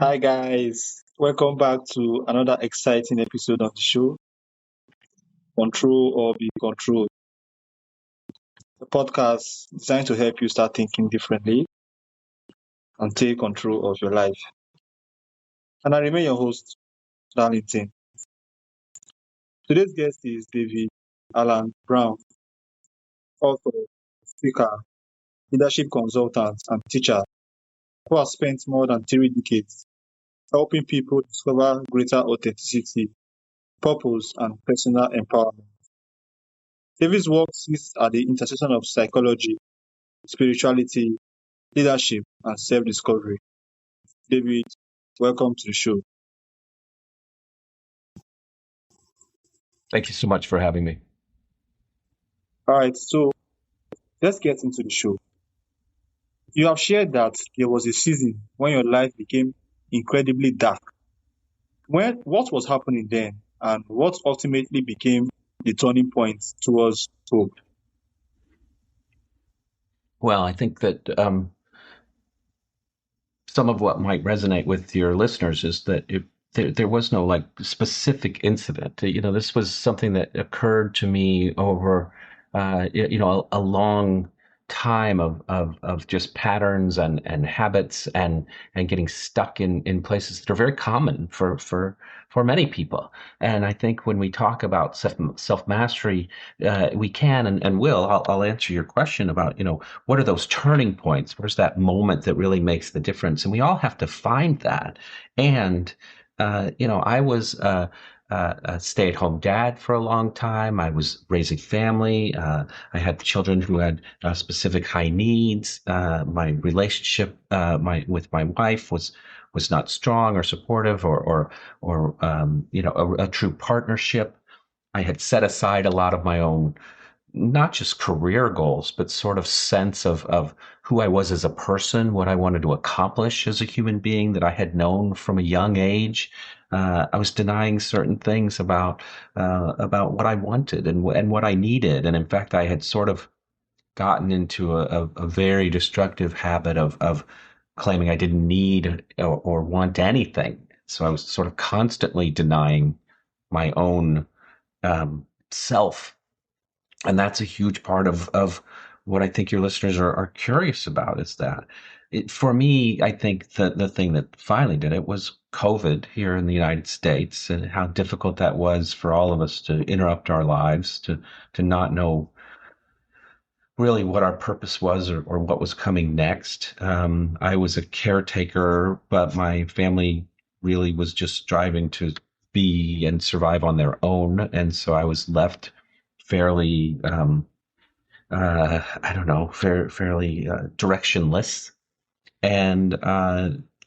Hi guys, welcome back to another exciting episode of the show, Control or Be Controlled, the podcast designed to help you start thinking differently and take control of your life. And I remain your host, Darlington. Today's guest is David Alan Brown, author, speaker, leadership consultant, and teacher who has spent more than 3 decades helping people discover greater authenticity, purpose, and personal empowerment. David's work sits at the intersection of psychology, spirituality, leadership, and self discovery. David, welcome to the show. Thank you so much for having me. All right, so let's get into the show. You have shared that there was a season when your life became incredibly dark. What was happening then, and what ultimately became the turning point towards hope? Well, I think that some of what might resonate with your listeners is that there was no like specific incident. This was something that occurred to me over, a long time of just patterns and habits and getting stuck in places that are very common for many people. And I think when we talk about self mastery, we can and will. I'll answer your question about what are those turning points? Where's that moment that really makes the difference? And we all have to find that. And I was a stay-at-home dad for a long time. I was raising family. I had children who had specific high needs. My relationship with my wife was not strong or supportive or a true partnership. I had set aside a lot of my own, not just career goals, but sort of sense of who I was as a person, what I wanted to accomplish as a human being that I had known from a young age. I was denying certain things about what I wanted and what I needed, and in fact, I had sort of gotten into a very destructive habit of claiming I didn't need or want anything. So I was sort of constantly denying my own self, and that's a huge part of what I think your listeners are curious about is that for me, I think the thing that finally did it was COVID here in the United States and how difficult that was for all of us to interrupt our lives, to not know really what our purpose was or what was coming next. I was a caretaker, but my family really was just striving to be and survive on their own. And so I was left fairly I don't know, fairly directionless. And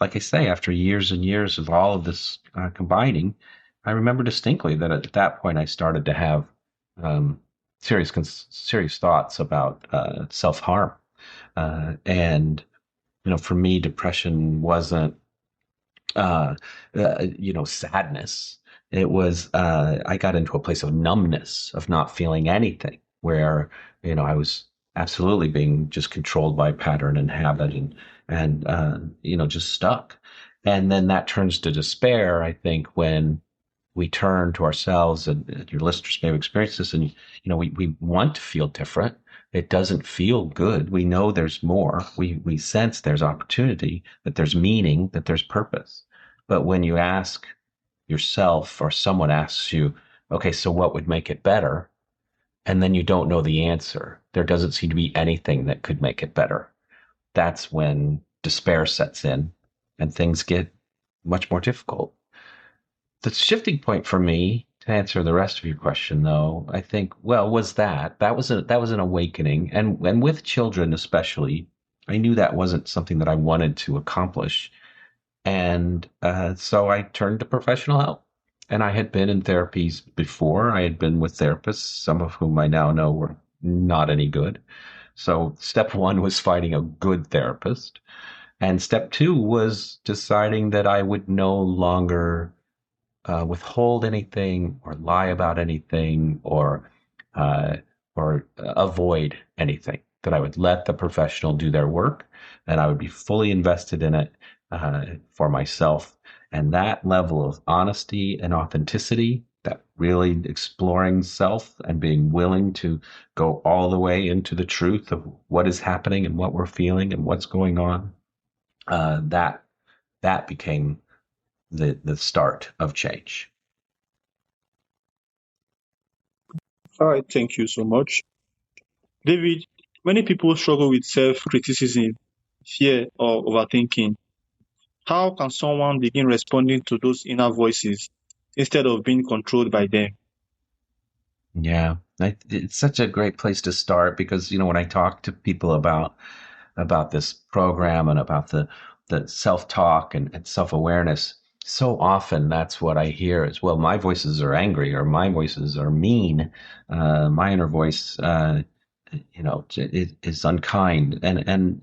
like I say, after years and years of all of this combining, I remember distinctly that at that point I started to have um, serious thoughts about self harm. And for me, depression wasn't sadness. It was, I got into a place of numbness, of not feeling anything, where, I was absolutely being just controlled by pattern and habit and just stuck. And then that turns to despair, I think, when we turn to ourselves, and your listeners may have experienced this, and we want to feel different. It doesn't feel good. We know there's more. We sense there's opportunity, that there's meaning, that there's purpose. But when you ask yourself, or someone asks you, okay, so what would make it better? And then you don't know the answer. There doesn't seem to be anything that could make it better. That's when despair sets in and things get much more difficult. The shifting point for me, to answer the rest of your question, though, I think, well, was that was an awakening, and with children especially, I knew that wasn't something that I wanted to accomplish, and so I turned to professional help. And I had been in therapies before. I had been with therapists, some of whom I now know were not any good. So step one was finding a good therapist. And step two was deciding that I would no longer withhold anything or lie about anything uh, or avoid anything. That I would let the professional do their work, and I would be fully invested in it, for myself. And that level of honesty and authenticity, that really exploring self and being willing to go all the way into the truth of what is happening and what we're feeling and what's going on, that became the start of change. All right, thank you so much. David, many people struggle with self criticism, fear, or overthinking. How can someone begin responding to those inner voices instead of being controlled by them? Yeah, it's such a great place to start because when I talk to people about this program and about the self talk and self awareness, so often that's what I hear is, well, my voices are angry or my voices are mean, my inner voice, is unkind, and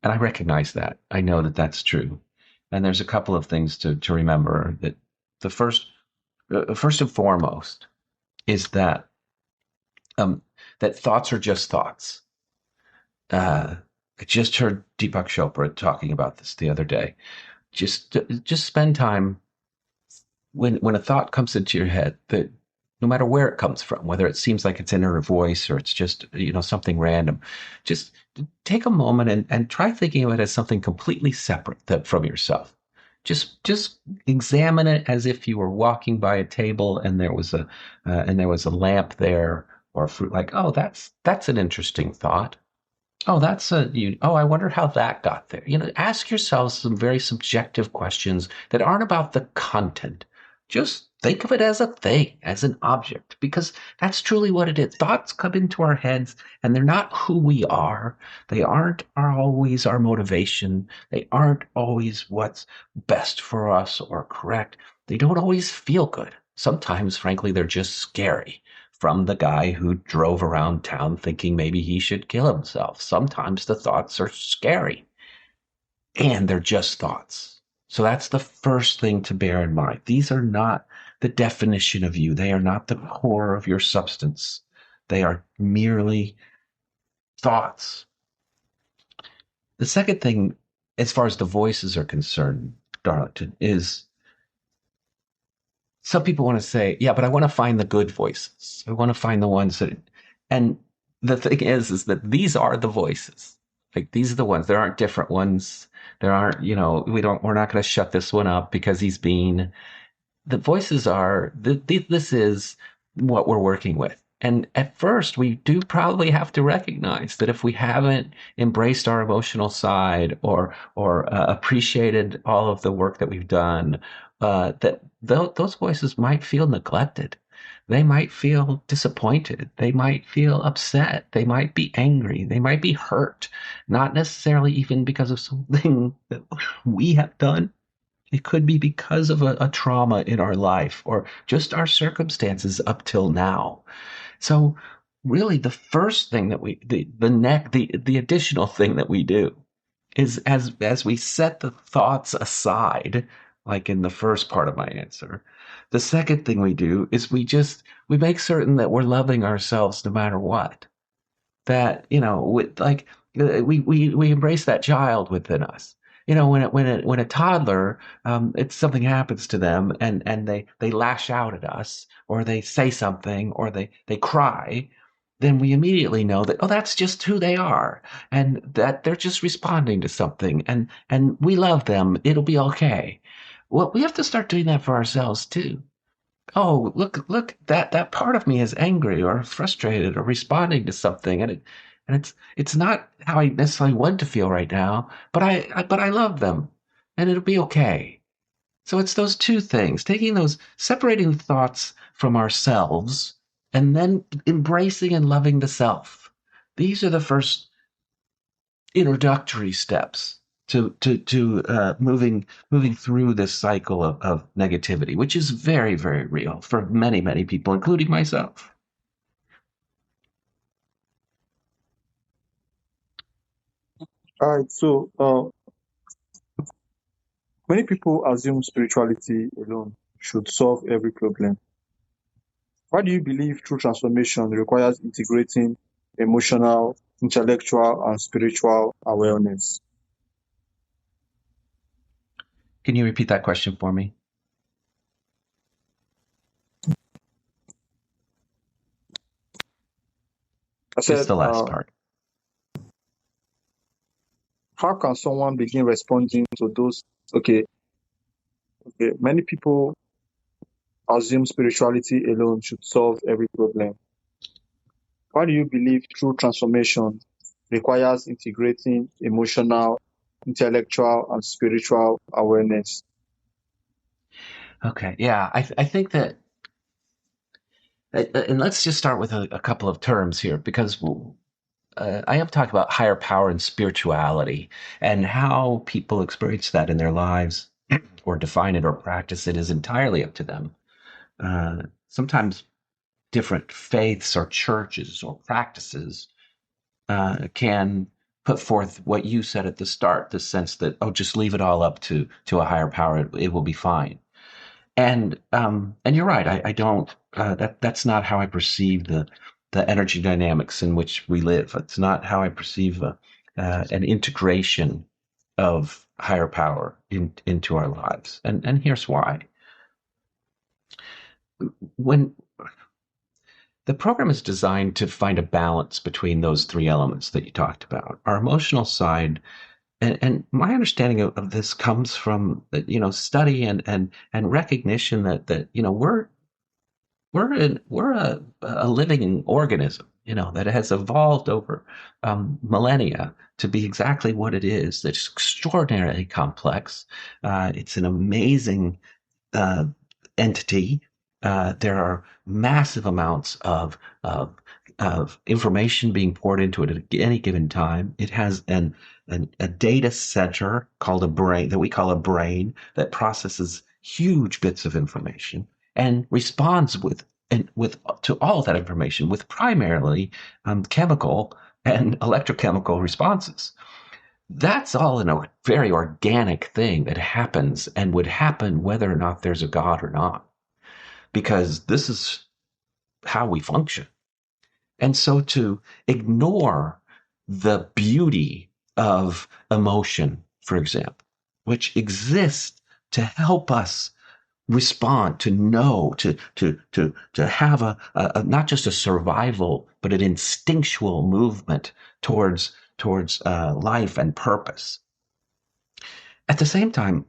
I recognize that. I know that that's true, and there's a couple of things to remember. That the first and foremost is um, that thoughts are just thoughts. I just heard Deepak Chopra talking about this the other day. Just spend time when a thought comes into your head, that no matter where it comes from, whether it seems like it's inner voice or it's just something random, just take a moment and try thinking of it as something completely separate from yourself. Just examine it as if you were walking by a table and there was a lamp there or fruit. Like, oh, that's an interesting thought. Oh, I wonder how that got there. Ask yourselves some very subjective questions that aren't about the content. Just think of it as a thing, as an object, because that's truly what it is. Thoughts come into our heads and they're not who we are. They aren't always our motivation. They aren't always what's best for us or correct. They don't always feel good. Sometimes, frankly, they're just scary, from the guy who drove around town thinking maybe he should kill himself. Sometimes the thoughts are scary and they're just thoughts. So that's the first thing to bear in mind. These are not the definition of you. They are not the core of your substance. They are merely thoughts. The second thing, as far as the voices are concerned, Darlington, is some people want to say, yeah, but I want to find the good voices. I want to find the ones and the thing is that these are the voices. Like, these are the ones. There aren't different ones. There aren't, we're not going to shut this one up because he's being, the voices are, this is what we're working with. And at first, we do probably have to recognize that if we haven't embraced our emotional side or appreciated all of the work that we've done, those voices might feel neglected. They might feel disappointed. They might feel upset. They might be angry. They might be hurt, not necessarily even because of something that we have done. It could be because of a trauma in our life or just our circumstances up till now. So really the first thing that the additional thing that we do is, as we set the thoughts aside, like in the first part of my answer, the second thing we do is we make certain that we're loving ourselves no matter what. That, like, we embrace that child within us. When a toddler, it's something happens to them and they lash out at us or they say something or they cry, then we immediately know that, oh, that's just who they are, and that they're just responding to something, and we love them. It'll be okay. Well, we have to start doing that for ourselves too. Oh, look, that part of me is angry or frustrated or responding to something, and it's not how I necessarily want to feel right now, but I love them, and it'll be okay. So it's those two things, separating thoughts from ourselves and then embracing and loving the self. These are the first introductory steps to moving through this cycle of negativity, which is very, very real for many people, including myself. All right, so many people assume spirituality alone should solve every problem. Why do you believe true transformation requires integrating emotional, intellectual, and spiritual awareness? Can you repeat that question for me? I Just said, the last part. how can someone begin responding to those? Okay, okay. Many people assume spirituality alone should solve every problem. Why do you believe true transformation requires integrating emotional, intellectual, and spiritual awareness? Okay, yeah, I think that, and let's just start with a couple of terms here because I have talked about higher power and spirituality and how people experience that in their lives or define it or practice it is entirely up to them. Sometimes different faiths or churches or practices can put forth what you said at the start, the sense that, oh, just leave it all up to a higher power, it will be fine. And you're right. I don't. That's not how I perceive the energy dynamics in which we live. It's not how I perceive an integration of higher power into our lives. And here's why. When the program is designed to find a balance between those three elements that you talked about, our emotional side. And my understanding of this comes from study and recognition that we're a living organism, that has evolved over millennia to be exactly what it is. That's extraordinarily complex. It's an amazing uh, entity. There are massive amounts of information being poured into it at any given time. It has a data center called a brain that we call a brain that processes huge bits of information and responds with to all of that information with primarily chemical and electrochemical responses. That's all in a very organic thing that happens and would happen whether or not there's a God or not, because this is how we function. And so to ignore the beauty of emotion, for example, which exists to help us respond, to know, to have a not just a survival, but an instinctual movement towards life and purpose. At the same time,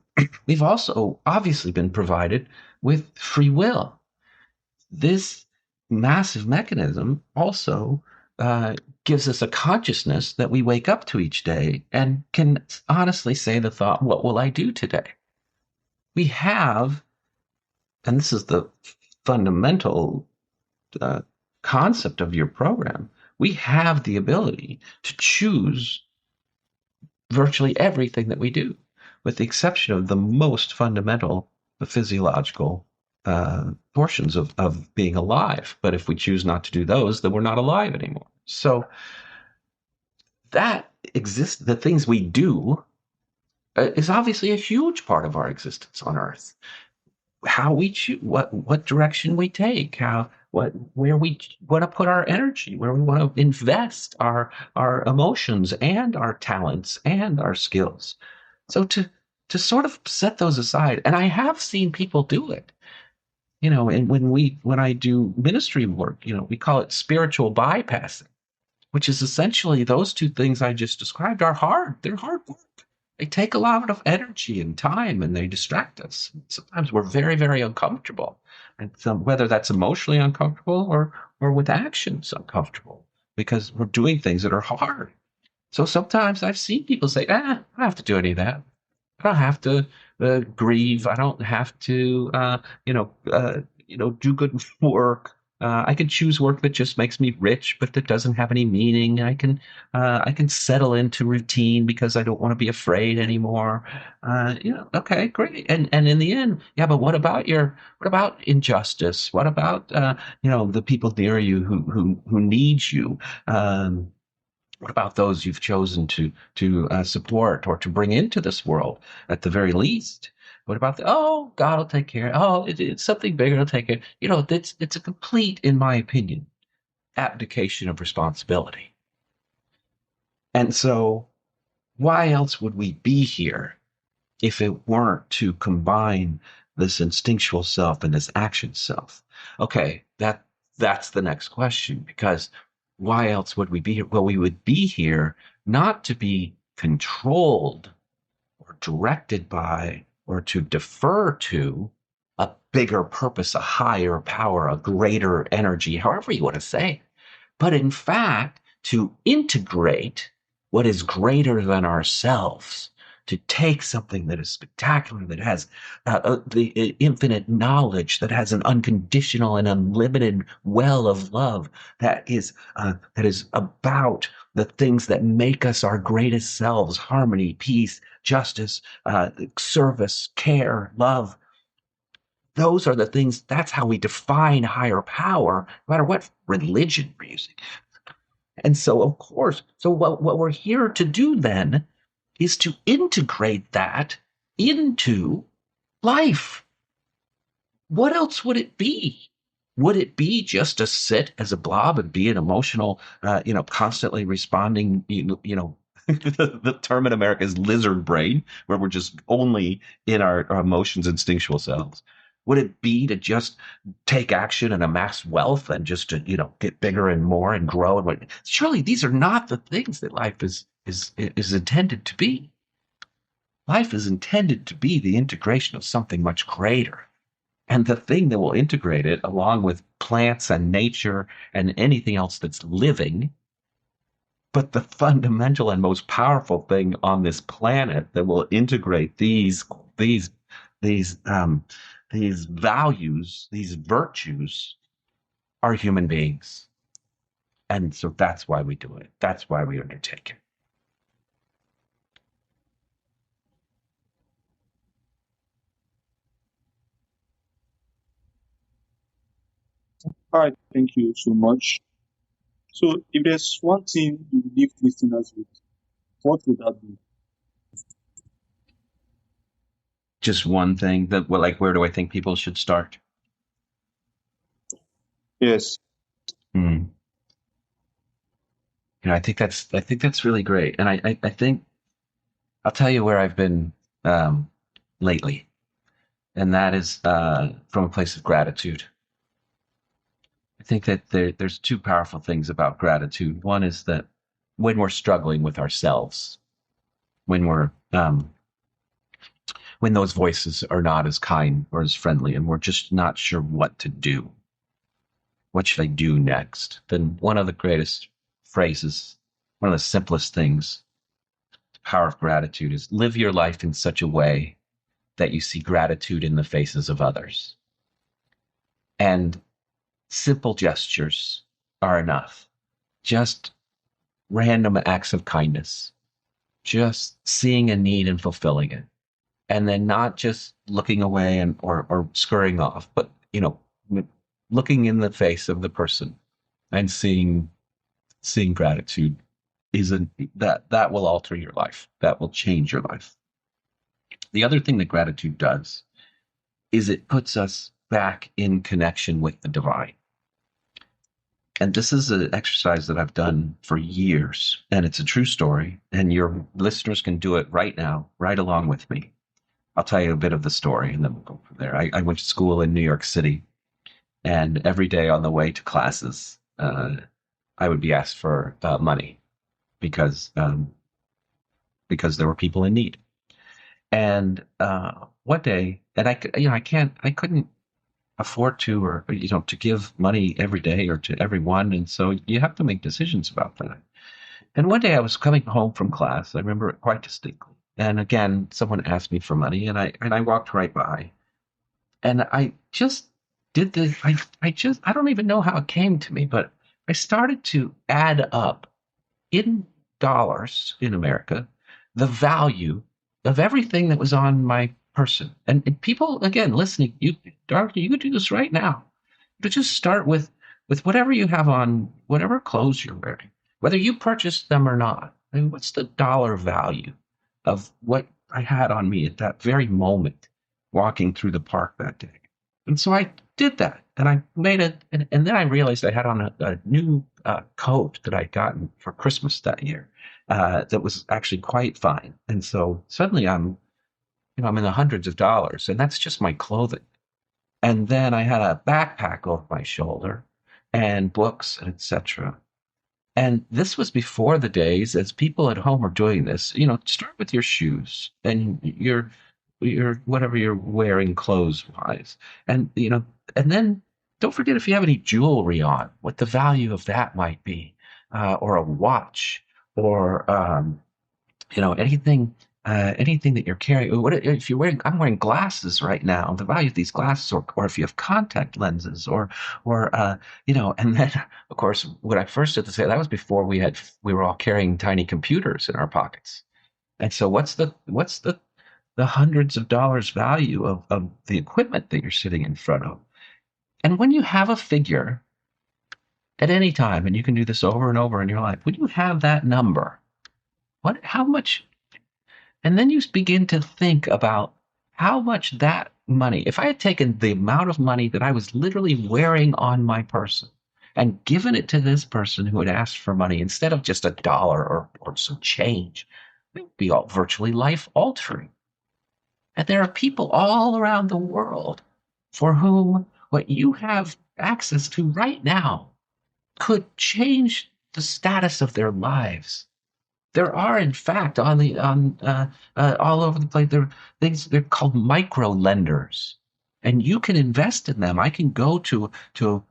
we've also obviously been provided with free will. This massive mechanism also gives us a consciousness that we wake up to each day and can honestly say the thought, what will I do today? We have, and this is the fundamental uh, concept of your program, we have the ability to choose virtually everything that we do, with the exception of the most fundamental physiological portions of being alive. But if we choose not to do those, then we're not alive anymore. So that exists, the things we do is obviously a huge part of our existence on Earth. How we choose, what direction we take, how what where we want to put our energy, where we want to invest our emotions and our talents and our skills. So to sort of set those aside, and I have seen people do it. And when I do ministry work, we call it spiritual bypassing, which is essentially those two things I just described are hard. They're hard work. They take a lot of energy and time and they distract us. Sometimes we're very, very uncomfortable. And whether that's emotionally uncomfortable or with actions uncomfortable because we're doing things that are hard. So sometimes I've seen people say, I don't have to do any of that. I don't have to grieve. I don't have to, do good work. I can choose work that just makes me rich, but that doesn't have any meaning. I can settle into routine because I don't want to be afraid anymore. Okay, great. And in the end, yeah, but what about injustice? What about the people near you who need you? What about those you've chosen to support or to bring into this world at the very least? What about God will take care. Oh, it's something bigger to take care. It's a complete, in my opinion, abdication of responsibility. And so, why else would we be here if it weren't to combine this instinctual self and this action self? Okay, that's the next question, because why else would we be here? Well, we would be here not to be controlled or directed by or to defer to a bigger purpose, a higher power, a greater energy, however you want to say, but in fact, to integrate what is greater than ourselves, to take something that is spectacular, that has the infinite knowledge, that has an unconditional and unlimited well of love, that is about the things that make us our greatest selves: harmony, peace, justice, service, care, love. Those are the things. That's how we define higher power, no matter what religion we're using. And so, of course, so what we're here to do then is to integrate that into life. What else would it be? Would it be just to sit as a blob and be an emotional, constantly responding, the term in America is lizard brain, where we're just only in our emotions, instinctual selves? Would it be to just take action and amass wealth and just to, get bigger and more and grow? And surely these are not the things that life is intended to be. Life is intended to be the integration of something much greater. And the thing that will integrate it, along with plants and nature and anything else that's living, but the fundamental and most powerful thing on this planet that will integrate these these um, these values, these virtues, are human beings. And so that's why we do it. That's why we undertake it. All right, thank you so much. So, if there's one thing you leave listeners with, what would that be? Just one thing that, well, like, where do I think people should start? Yes. Hmm. I think that's really great. And I think I'll tell you where I've been um, lately, and that is from a place of gratitude. I think that there's two powerful things about gratitude. One is that when we're struggling with ourselves, when we're when those voices are not as kind or as friendly, and we're just not sure what to do, what should I do next? Then one of the greatest phrases, one of the simplest things, the power of gratitude, is live your life in such a way that you see gratitude in the faces of others. And simple gestures are enough. Just random acts of kindness, just seeing a need and fulfilling it. And then not just looking away or scurrying off, but, looking in the face of the person and seeing gratitude isn't that will alter your life. That will change your life. The other thing that gratitude does is it puts us back in connection with the divine. And this is an exercise that I've done for years, and it's a true story. And your listeners can do it right now, right along with me. I'll tell you a bit of the story, and then we'll go from there. I went to school in New York City, and every day on the way to classes, I would be asked for money because there were people in need. And one day, and I couldn't afford to, or to give money every day or to everyone, and so you have to make decisions about that. And one day I was coming home from class. I remember it quite distinctly. And again, someone asked me for money, and I walked right by, and I just did this. I don't even know how it came to me, but I started to add up in dollars in America the value of everything that was on my person. And people, again, listening, Dorothy, you could do this right now. But just start with whatever you have on, whatever clothes you're wearing, whether you purchased them or not. I mean, what's the dollar value of what I had on me at that very moment walking through the park that day? And so I did that, and I made it, and then I realized I had on a new coat that I'd gotten for Christmas that year that was actually quite fine. And so suddenly I'm in the hundreds of dollars, and that's just my clothing. And then I had a backpack over my shoulder and books, etc. And this was before the days as people at home are doing this. Start with your shoes and your whatever you're wearing clothes wise. And and then don't forget if you have any jewelry on, what the value of that might be, or a watch, or anything that you're carrying. What if you're wearing? I'm wearing glasses right now. The value of these glasses, or if you have contact lenses, or and then of course, what I first had to say, that was before we were all carrying tiny computers in our pockets. And so, what's the hundreds of dollars value of the equipment that you're sitting in front of? And when you have a figure at any time, and you can do this over and over in your life, when you have that number, how much, and then you begin to think about how much that money, if I had taken the amount of money that I was literally wearing on my person and given it to this person who had asked for money instead of just a dollar or some change, it would be all virtually life altering. And there are people all around the world for whom what you have access to right now could change the status of their lives. There are, in fact, on all over the place, there are things, they're called micro lenders, and you can invest in them. I can go to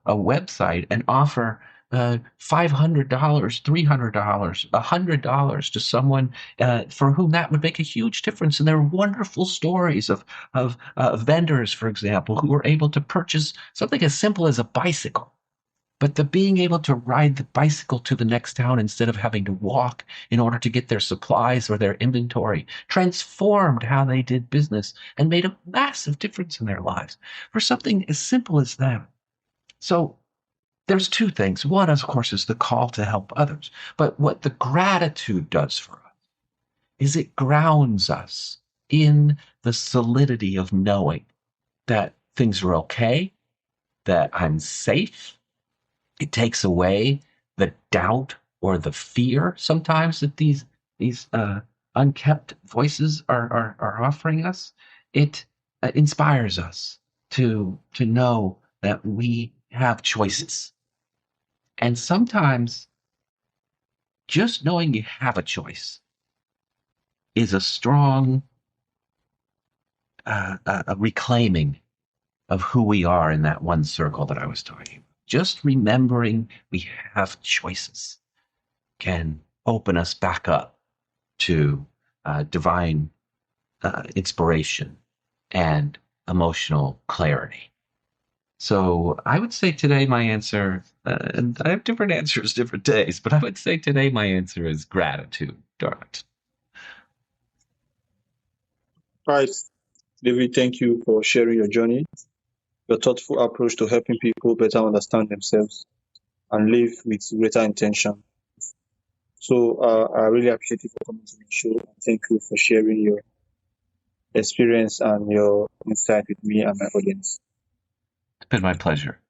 a website and offer $500, $300, $100 to someone for whom that would make a huge difference. And there are wonderful stories of vendors, for example, who were able to purchase something as simple as a bicycle, but the being able to ride the bicycle to the next town instead of having to walk in order to get their supplies or their inventory transformed how they did business and made a massive difference in their lives for something as simple as that. So there's two things. One, of course, is the call to help others. But what the gratitude does for us is it grounds us in the solidity of knowing that things are okay, that I'm safe. It takes away the doubt or the fear sometimes that these unkept voices are offering us. It inspires us to know that we have choices, and sometimes just knowing you have a choice is a strong a reclaiming of who we are in that one circle that I was talking about. Just remembering we have choices can open us back up to divine inspiration and emotional clarity. So I would say today my answer, and I have different answers different days, but I would say today my answer is gratitude, Darth. All right, David, thank you for sharing your journey, your thoughtful approach to helping people better understand themselves and live with greater intention. So I really appreciate you for coming to the show. And thank you for sharing your experience and your insight with me and my audience. It's been my pleasure.